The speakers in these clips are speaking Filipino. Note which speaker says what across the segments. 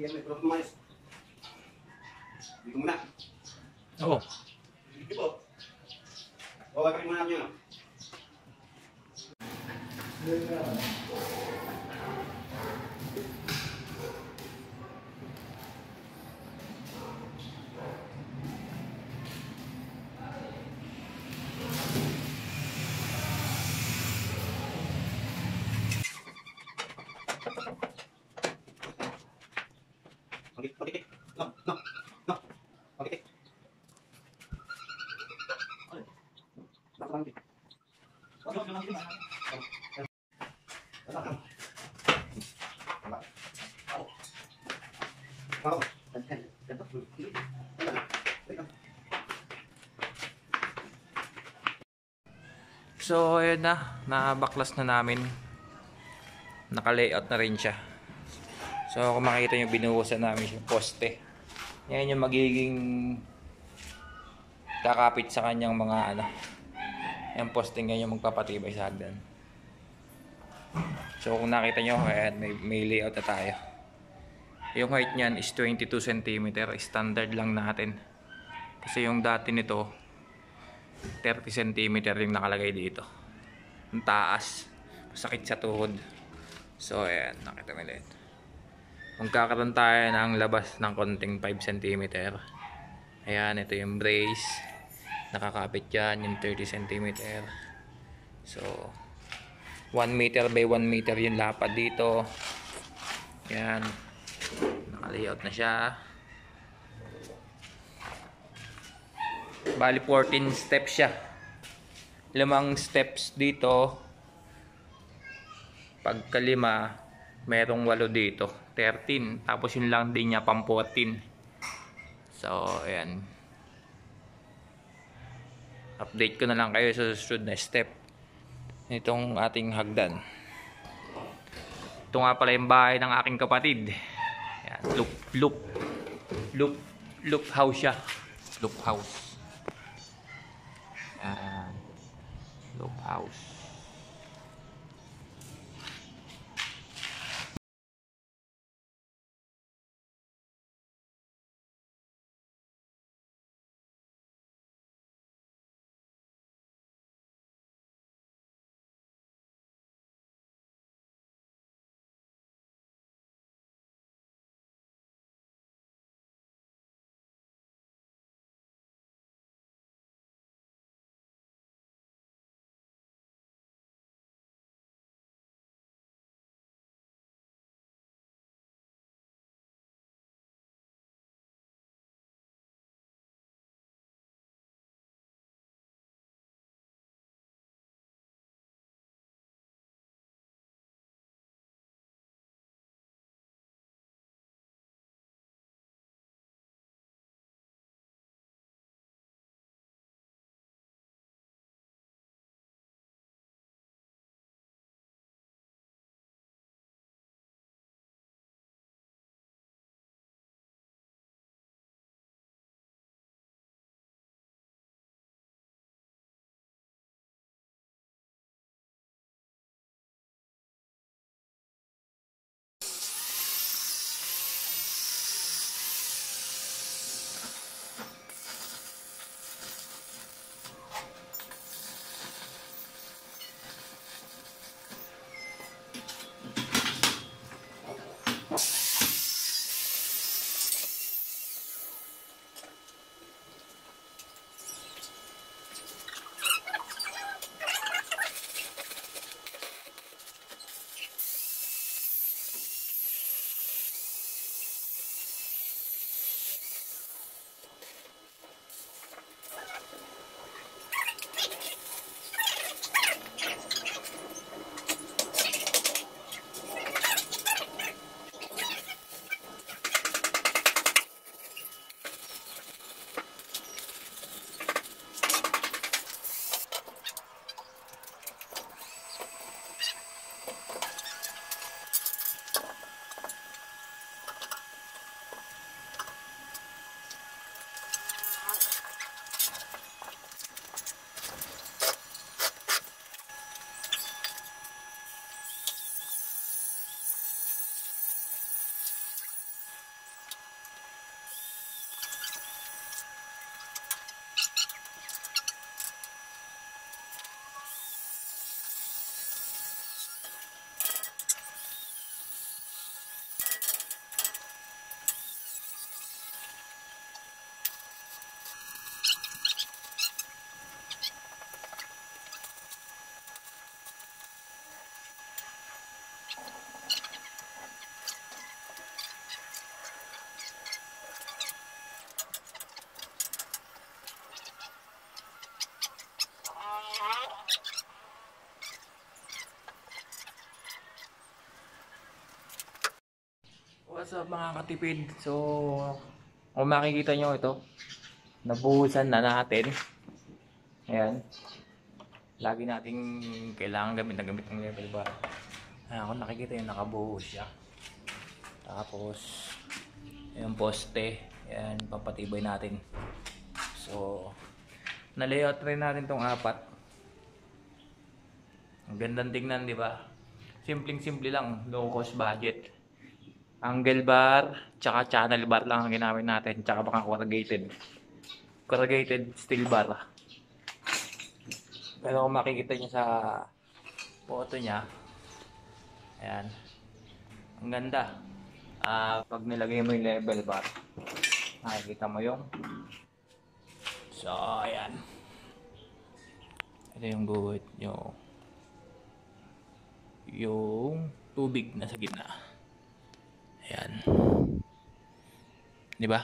Speaker 1: ano, pero pumayos. Dito muna.
Speaker 2: Oo.
Speaker 1: Dito po. Okay pa rin muna namin yun. Okay. No. Okay.
Speaker 2: So, ayun na. Nabaklas na namin. Naka-layout na rin siya. So, kung makita nyo, binuhusan namin yung poste. Yan yung magiging kakapit sa kanyang mga ano. Yung poste nga yung magpapatibay sa hagdan. So, kung nakita nyo, ayan, may layout na tayo. Yung height niyan is 22 cm. Standard lang natin. Kasi yung dati nito, 30 cm yung nakalagay dito. Ang taas. Masakit sa tuhod. So, ayan, nakita mo ulit. Magkakaroon tayo ng labas ng konting 5 cm. Ayan, ito yung brace. Nakakapit yan, yung 30 cm. So, 1 meter by 1 meter yung lapad dito. Ayan. Naka-layout na siya. Bali 14 steps siya. 5 steps dito. Pagka 5, merong 8 dito. 13. Tapos yun lang din niya pang 14. So, ayan. Update ko na lang kayo sa susunod na step nitong ating hagdan. Ito nga pala yung bahay ng aking kapatid. Ayan. Loop house siya. Loop house. Ayan. Loop house. What's up mga katipid? So, kung makikita nyo ito, nabuhusan na natin. Ayan. Lagi nating kailangan gamit na gamit ng level bar. Kung nakikita yun, nakabuhos siya. Tapos, yung poste, ayan, papatibay natin. So, na-layout rin natin tong apat. Ang gandang tingnan, di ba? Simpleng-simple lang, low cost budget. Angle bar, tsaka channel bar lang ang ginamit natin, tsaka baka corrugated steel bar. Pero kung makikita nyo sa photo niya, ayan, ang ganda. Pag nilagay mo yung level bar, makikita mo yung, so ayan, ito yung guhit nyo, yung tubig na sa gitna. Ayan. Di ba?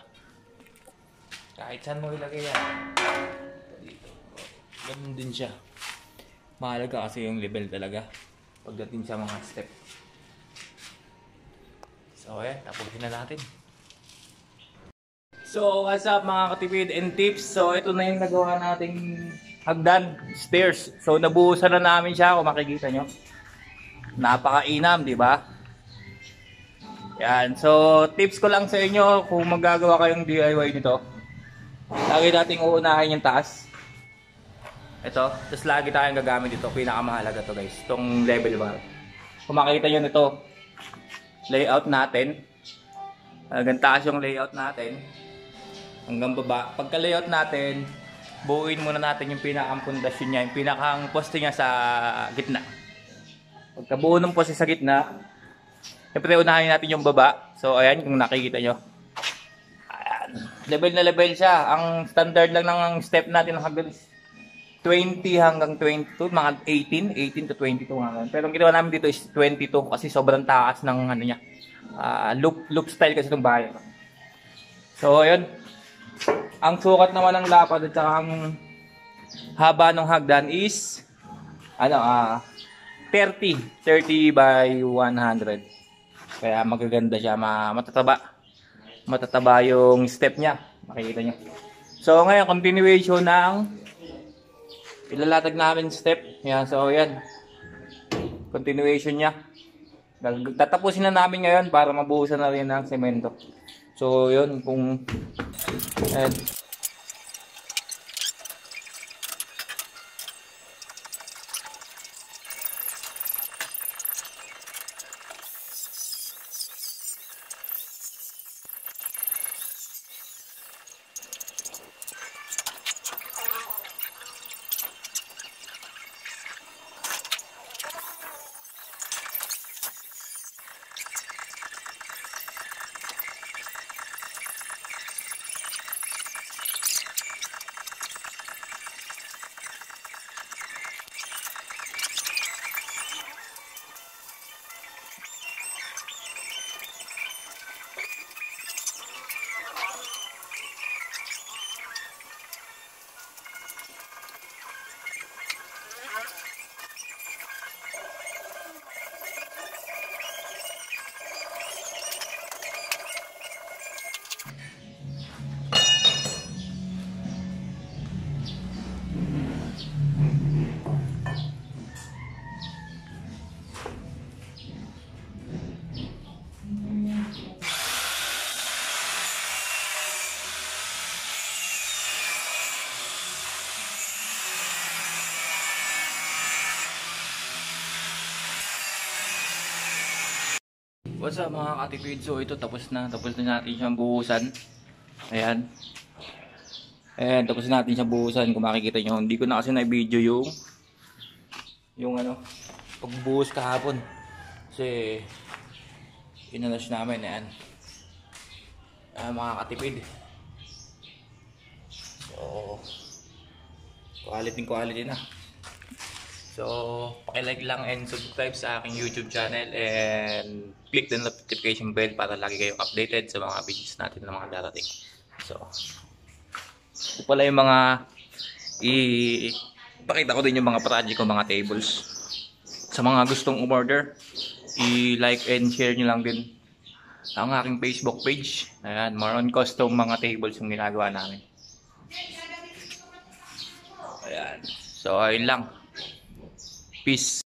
Speaker 2: Kahit saan mo ilagay yan. Dito. Ganun din siya. Mahalaga kasi yung level talaga pagdating sa mga step. So ayan, tapusin na natin. So what's up mga katipid and tips. So ito na yung nagawa nating hagdan, stairs. So nabuhusan na namin siya kung makikita nyo. Napakainam, di ba? Yan. So, tips ko lang sa inyo kung magagawa kayong DIY nito. Lagi nating uunahin yung taas. Ito. Tapos lagi tayong gagamit ito. Pinakamahalaga to guys. Itong level bar. Kung makikita nyo nito, layout natin. Hanggang taas yung layout natin. Hanggang baba. Pagka layout natin, buuin muna natin yung pinakang pundasyon niya. Yung pinakang poste niya sa gitna. Pagka buo ng poste sa gitna, siyempre unahin natin yung baba. So ayan, kung nakikita nyo. Ayan. Level na level siya. Ang standard lang ng step natin ng hagdan is 20 hanggang 22. Mga 18 to 22 hanggang. Pero ang ginawa namin dito is 22 kasi sobrang taas ng ano niya. Loop style kasi itong bahay. So ayun. Ang sukat naman ng lapad at saka ang haba ng hagdan is 30 by 100. Kaya magaganda siya, matataba yung step niya, makikita nyo. So ngayon, continuation ng ilalatag namin step. Yan, so yan, continuation niya. Tatapusin na namin ngayon para mabuhusan na rin ng semento. So yun, kung what's up mga katipid? So ito tapos na natin siyang buhusan. Ayan. Ayan, tapos na natin siyang buhusan. Kung makikita nyo, hindi ko na kasi na-video yung pagbuhos kahapon. Kasi inalas namin. Ayan. Mga katipid. So quality na. So, paki-like lang and subscribe sa aking YouTube channel and click the notification bell para lagi kayong updated sa mga videos natin ng mga darating. So, ito pala yung mga ipakita ko din yung mga project ko, mga tables. Sa mga gustong umorder, i-like and share nyo lang din ang aking Facebook page. Ayan, more on custom mga tables yung ginagawa namin. Ayan. So, ayun lang. Peace.